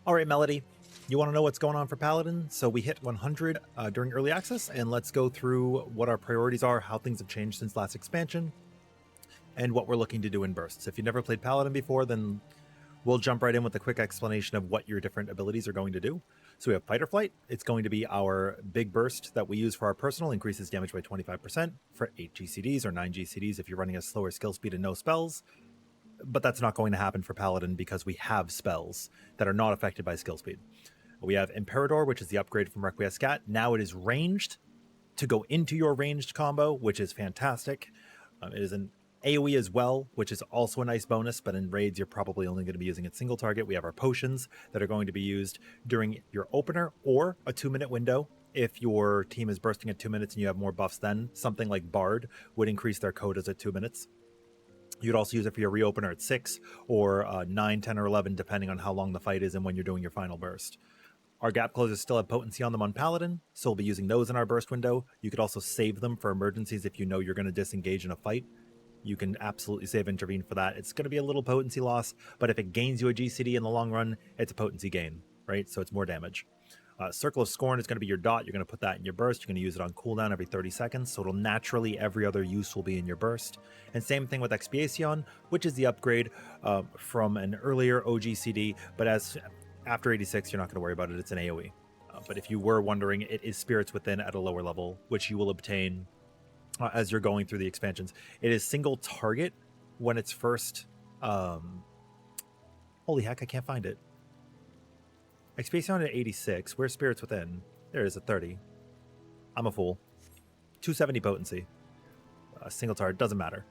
All right, Melody, you want to know what's going on for Paladin? So we hit 100 during early access, and let's go through what our priorities are, how things have changed since last expansion, and what we're looking to do in bursts. If you've never played Paladin before, then we'll jump right in with a quick explanation of what your different abilities are going to do. So we have Fight or Flight. It's going to be our big burst that we use for our personal, increases damage by 25% for 8 GCDs or 9 GCDs if you're running a slower skill speed and no spells. But that's not going to happen for Paladin because we have spells that are not affected by skill speed. We have Imperador, which is the upgrade from Requiescat. Now it is ranged to go into your ranged combo, which is fantastic. It is an AoE as well, which is also a nice bonus, but in raids you're probably only going to be using it single target. We have our potions that are going to be used during your opener or a 2-minute window. If your team is bursting at 2 minutes and you have more buffs, then something like Bard would increase their quotas at 2 minutes. You'd also use it for your reopener at 6 or 9, 10, or 11, depending on how long the fight is and when you're doing your final burst. Our gap closers still have potency on them on Paladin, so we'll be using those in our burst window. You could also save them for emergencies if you know you're going to disengage in a fight. You can absolutely save Intervene for that. It's going to be a little potency loss, but if it gains you a GCD in the long run, it's a potency gain, right? So it's more damage. Circle of Scorn is going to be your dot. You're going to put that in your burst. You're going to use it on cooldown every 30 seconds, so it'll naturally, every other use will be in your burst. And same thing with Expiation, which is the upgrade from an earlier OGCD, but after 86, you're not going to worry about it. It's an AoE. But if you were wondering, it is Spirits Within at a lower level, which you will obtain as you're going through the expansions. It is single target when it's first... holy heck, I can't find it. Expiation at 86. Where's Spirits Within? There it is at 30. I'm a fool. 270 potency. Single target, doesn't matter.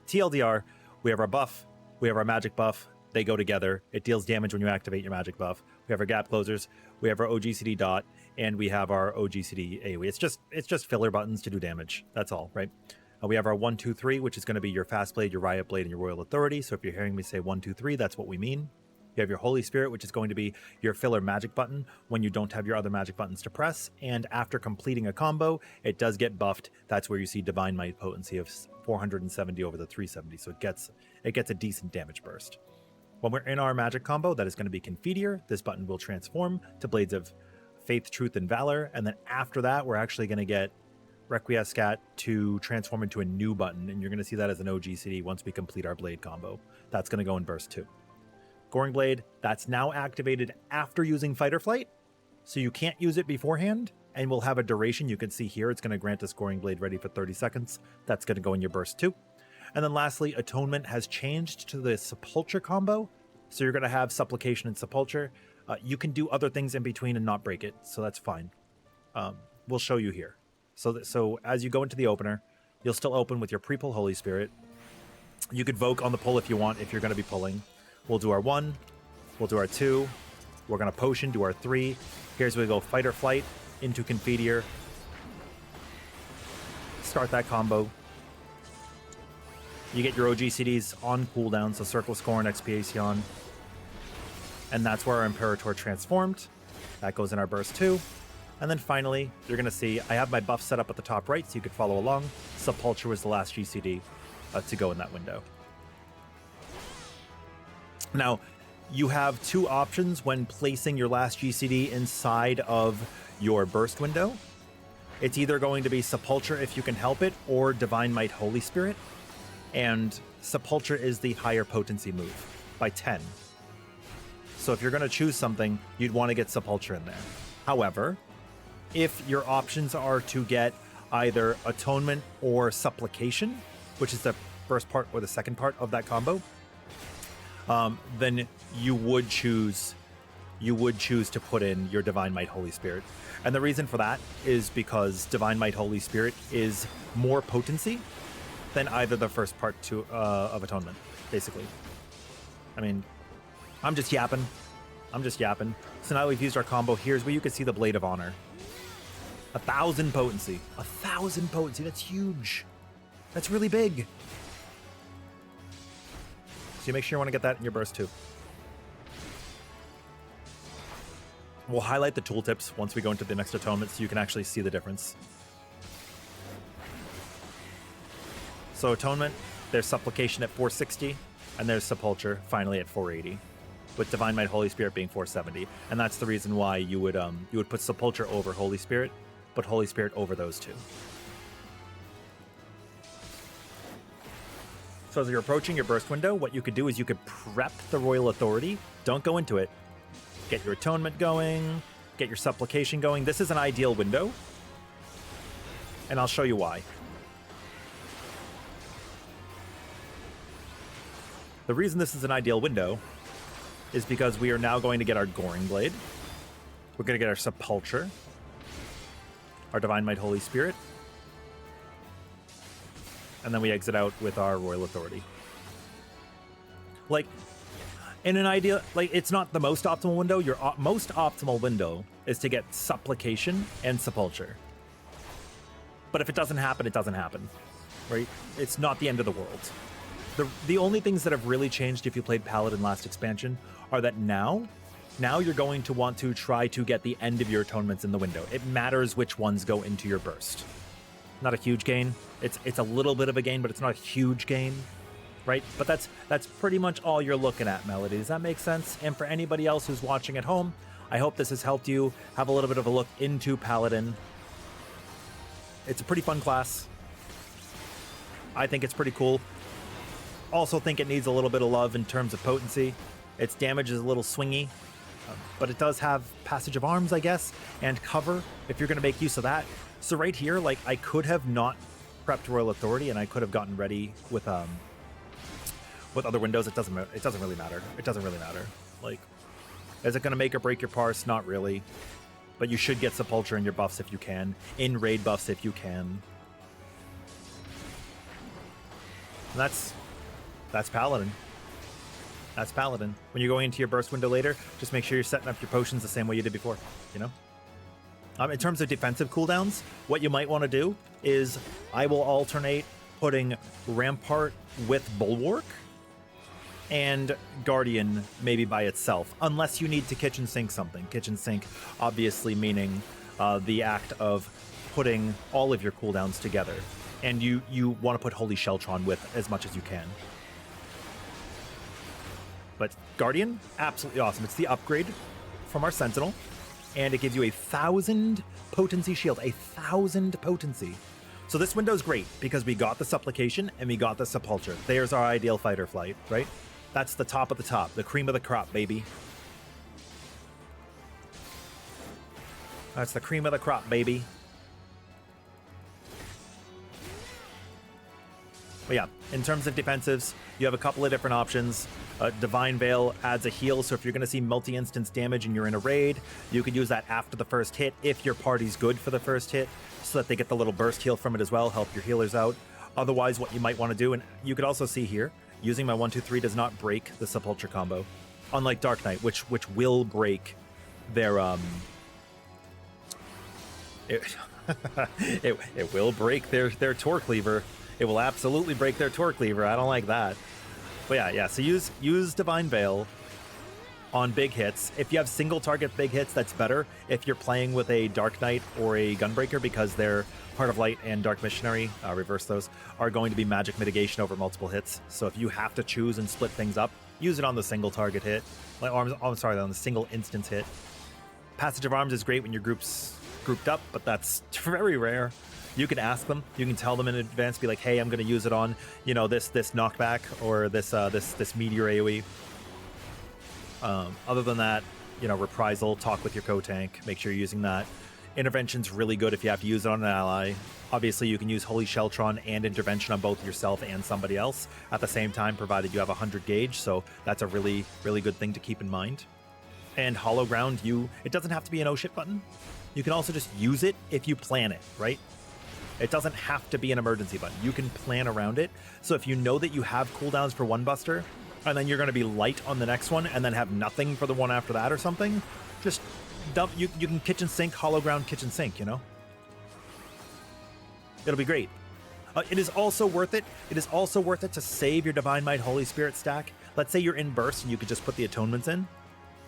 TLDR, we have our buff. We have our magic buff. They go together. It deals damage when you activate your magic buff. We have our gap closers. We have our OGCD dot, and we have our OGCD AoE. It's just filler buttons to do damage. That's all, right? We have our 1, 2, 3, which is going to be your Fast Blade, your Riot Blade, and your Royal Authority. So if you're hearing me say 1, 2, 3, that's what we mean. You have your Holy Spirit, which is going to be your filler magic button when you don't have your other magic buttons to press. And after completing a combo, it does get buffed. That's where you see Divine Might potency of 470 over the 370. So it gets a decent damage burst. When we're in our magic combo, that is going to be Confiteor. This button will transform to Blades of Faith, Truth, and Valor. And then after that, we're actually going to get Requiescat to transform into a new button. And you're going to see that as an OGCD once we complete our Blade combo. That's going to go in burst 2. Goring Blade, that's now activated after using Fight or Flight. So you can't use it beforehand. And we'll have a duration. You can see here, it's going to grant us Goring Blade ready for 30 seconds. That's going to go in your burst 2. And then lastly, Atonement has changed to the Sepulture combo. So you're going to have Supplication and Sepulture. You can do other things in between and not break it. So that's fine. We'll show you here. So as you go into the opener, you'll still open with your pre-pull Holy Spirit. You could Voke on the pull if you want, if you're going to be pulling. We'll do our 1. We'll do our 2. We're going to Potion, do our 3. Here's where we go Fight or Flight into Confiteor. Start that combo. You get your OGCDs on cooldown, so Circle of Scorn, Expiation. And that's where our Imperator transformed. That goes in our burst 2. And then finally, you're going to see I have my buff set up at the top right, so you could follow along. Sepulture was the last GCD to go in that window. Now, you have two options when placing your last GCD inside of your burst window. It's either going to be Sepulture if you can help it, or Divine Might Holy Spirit. And Sepulture is the higher potency move by 10. So if you're going to choose something, you'd want to get Sepulture in there. However, if your options are to get either Atonement or Supplication, which is the first part or the second part of that combo, then you would choose to put in your Divine Might Holy Spirit. And the reason for that is because Divine Might Holy Spirit is more potency than either the first part of Atonement, basically. I mean, I'm just yapping. So now we've used our combo. Here's where you can see the Blade of Honor. 1,000 potency. 1,000 potency. That's huge. That's really big. So you make sure you want to get that in your burst too. We'll highlight the tooltips once we go into the next Atonement so you can actually see the difference. So Atonement, there's Supplication at 460, and there's Sepulture finally at 480. with Divine Might Holy Spirit being 470. And that's the reason why you would put Sepulture over Holy Spirit, but Holy Spirit over those two. So as you're approaching your burst window, what you could do is you could prep the Royal Authority. Don't go into it. Get your Atonement going, get your Supplication going. This is an ideal window, and I'll show you why. The reason this is an ideal window is because we are now going to get our Goring Blade. We're going to get our Sepulture, our Divine Might Holy Spirit, and then we exit out with our Royal Authority. Like, in an ideal, like, it's not the most optimal window. Your most optimal window is to get Supplication and Sepulture. But if it doesn't happen, it doesn't happen, right? It's not the end of the world. The only things that have really changed if you played Paladin last expansion are that now you're going to want to try to get the end of your atonements in the window. It matters which ones go into your burst. Not a huge gain. It's a little bit of a gain, but it's not a huge gain, right? But that's pretty much all you're looking at, Melody. Does that make sense? And for anybody else who's watching at home, I hope this has helped you have a little bit of a look into Paladin. It's a pretty fun class. I think it's pretty cool. Also think it needs a little bit of love in terms of potency. Its damage is a little swingy, but it does have passage of arms, I guess, and cover if you're going to make use of that. So right here, like, I could have not prepped Royal Authority, and I could have gotten ready with other windows. It doesn't really matter. It doesn't really matter. Like, is it going to make or break your parse? Not really. But you should get Sepulture in your buffs if you can, in raid buffs if you can. And that's Paladin. That's Paladin. When you're going into your burst window later, just make sure you're setting up your potions the same way you did before, you know? In terms of defensive cooldowns, what you might want to do is I will alternate putting Rampart with Bulwark and Guardian maybe by itself, unless you need to kitchen sink something. Kitchen sink, obviously meaning the act of putting all of your cooldowns together. And you want to put Holy Sheltron with as much as you can. But Guardian, absolutely awesome. It's the upgrade from our Sentinel, and it gives you 1,000 potency shield, 1,000 potency. So this window's great because we got the Supplication and we got the Sepulture. There's our ideal fight or flight, right? That's the top of the top, the cream of the crop, baby. That's the cream of the crop, baby. But yeah, in terms of defensives, you have a couple of different options. Divine Veil adds a heal, so if you're going to see multi-instance damage and you're in a raid, you could use that after the first hit if your party's good for the first hit, so that they get the little burst heal from it as well, help your healers out. Otherwise, what you might want to do, and you could also see here, using my 1-2-3 does not break the Sepulture combo, unlike Dark Knight, which will break their it will break their Torque Lever. It will absolutely break their Torque Lever. I don't like that. But yeah. So use Divine Veil on big hits. If you have single target big hits, that's better. If you're playing with a Dark Knight or a Gunbreaker, because they're Heart of Light and Dark Missionary, reverse those, are going to be magic mitigation over multiple hits. So if you have to choose and split things up, use it on the single target hit. On the single instance hit. Passage of Arms is great when your group's grouped up, but that's very rare. You can ask them. You can tell them in advance. Be like, "Hey, I'm going to use it on, this knockback or this meteor AOE." Other than that, reprisal. Talk with your co-tank. Make sure you're using that. Intervention's really good if you have to use it on an ally. Obviously, you can use Holy Sheltron and Intervention on both yourself and somebody else at the same time, provided you have 100 gauge. So that's a really, really good thing to keep in mind. And Hollow Ground, it doesn't have to be an oh shit button. You can also just use it if you plan it, right? It doesn't have to be an emergency button. You can plan around it. So if you know that you have cooldowns for one buster, and then you're going to be light on the next one, and then have nothing for the one after that or something, just dump. You can kitchen sink, Hollow Ground, kitchen sink, It'll be great. It is also worth it. It is also worth it to save your Divine Might Holy Spirit stack. Let's say you're in burst and you could just put the atonements in.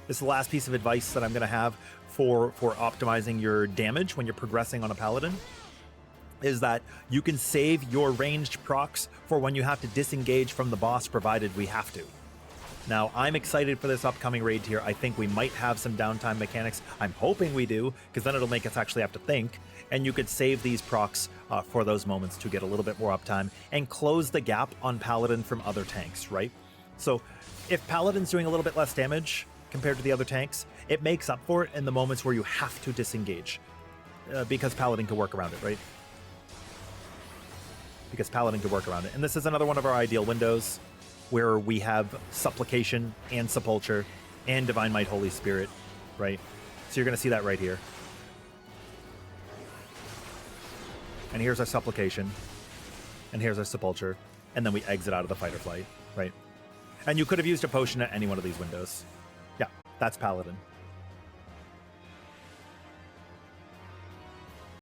This is the last piece of advice that I'm going to have for optimizing your damage when you're progressing on a Paladin, is that you can save your ranged procs for when you have to disengage from the boss, provided we have to. Now, I'm excited for this upcoming raid tier. I think we might have some downtime mechanics. I'm hoping we do, because then it'll make us actually have to think. And you could save these procs for those moments to get a little bit more uptime and close the gap on Paladin from other tanks, right? So if Paladin's doing a little bit less damage compared to the other tanks, it makes up for it in the moments where you have to disengage, because Paladin can work around it, right? Because Paladin can work around it. And this is another one of our ideal windows, where we have Supplication and Sepulture and Divine Might Holy Spirit, right? So you're going to see that right here. And here's our Supplication, and here's our Sepulture, and then we exit out of the fight or flight, right? And you could have used a potion at any one of these windows. Yeah, that's Paladin.